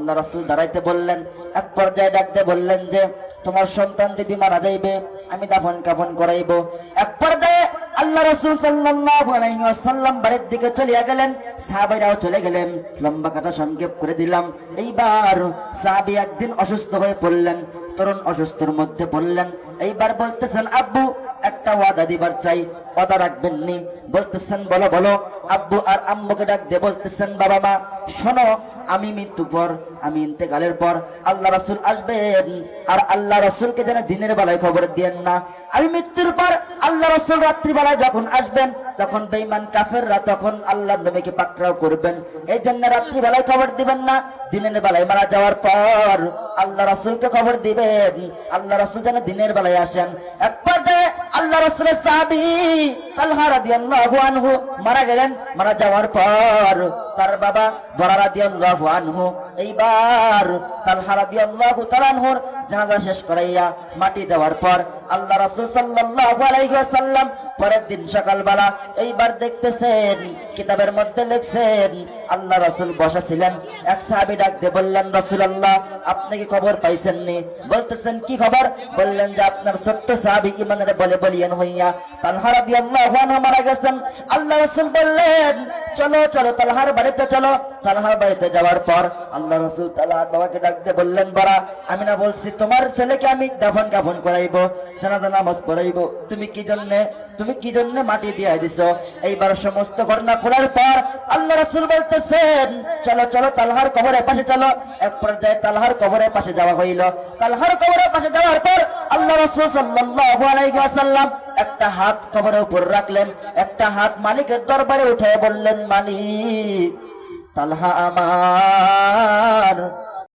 আল্লাহ রাসূল দাঁড়াইতে বললেন। এক পর্যায়ে ডাকতে বললেন যে তোমার সন্তান যদি মারা যাইবে আমি দাফন কাফন করাইব। এক পর্যায়ে আল্লাহ রাসূল সাল্লাল্লাহু আলাইহি ওয়াসাল্লাম বাড়ির দিকে চলে গেলেন, সাহাবীরাও চলে গেলেন। লম্বা কথা সংক্ষেপ করে দিলাম। এইবার সাহাবী একদিন অসুস্থ হয়ে পড়লেন, তরুণ অসুস্থর মধ্যে পড়লেন। এইবার বলতেছেন আব্বু একটা ওয়াদা দিবার চাই, ওয়াদা রাখবেন নি? বলতেছেন বলো বলো। আব্বু আর আম্মুকে ডাক দিয়ে বলতেছেন বাবা মা শোনো, আমি মৃত্যু পর, আমি ইন্তেকালের পর আল্লাহ রাসূল আসবেন, আর আল্লাহ রাসূলকে যেন দিনের বেলায় খবর দিয়েন না। আমি মৃত্যুর পর আল্লাহ রাসূল রাত্রিবেলায় যখন আসবেন তখন বেঈমান কাফেররা তখন আল্লাহর নবীকে পাকড়াও করবেন, এই জন্য রাত্রিবেলায় খবর দিবেন না, দিনের বেলায় মারা যাওয়ার পর আল্লাহ রাসূলকে খবর দিবেন, আল্লাহ রাসূল যেন দিনের বেলায় আসেন। এক পর্যায়ে আল্লাহ রাসূলের সাহাবী তালহা রাদিয়াল্লাহু আনহু মারা গেলেন। মারা যাওয়ার পর তার বাবা বরা রাদিয়াল্লাহু আনহু এইবার তালহা রাদিয়াল্লাহু তাআলা আনহুর জানাজা শেষ করাইয়া মাটি দেওয়ার পর আল্লাহ রাসূল সাল্লাল্লাহু আলাইহি ওয়াসাল্লাম পরের দিন সকালবেলা এইবার দেখতেছেন কিতাবের মধ্যে লিখছেন আল্লাহ রাসূল বসা ছিলেন। এক সাহাবী ডাক দিয়ে বললেন রাসূলুল্লাহ আপনি কি খবর পাইছেন নি? বলতেছেন কি খবর? বললেন যে আপনার ছোট্ট সাহাবী ইমানের বলে বলিয়ান হইয়া তালহা রাদিয়াল্লাহু আনহু মারা গেছেন। আল্লাহ রাসূল বললেন চলো চলো তালহার বাড়িতে চলো। তালহার বাড়িতে যাওয়ার পর আল্লাহ রাসূল তালহার বাবাকে ডাক দিয়ে বললেন বড়া আমি না বলছি তোমার ছেলেকে আমি দাফন কাফন করাইবো, জানাজা নামাজ পড়াইবো, তুমি কি জন্য মাটি দিয়ে দিছো? এইবার সমস্ত ঘটনা খোলার পর আল্লাহ রাসূল বলতেছেন চলো চলো তালহার কবরের পাশে চলো। এক পর্যায়ে তালহার কবরের পাশে যাওয়া হইল। তালহার কবরের পাশে যাওয়ার পর আল্লাহ রাসূল সাল্লাল্লাহু আলাইহি ওয়াসাল্লাম একটা হাত কবরের উপর রাখলেন, একটা হাত মালিকের দরবারে উঠে বললেন মালিক তালহা আমার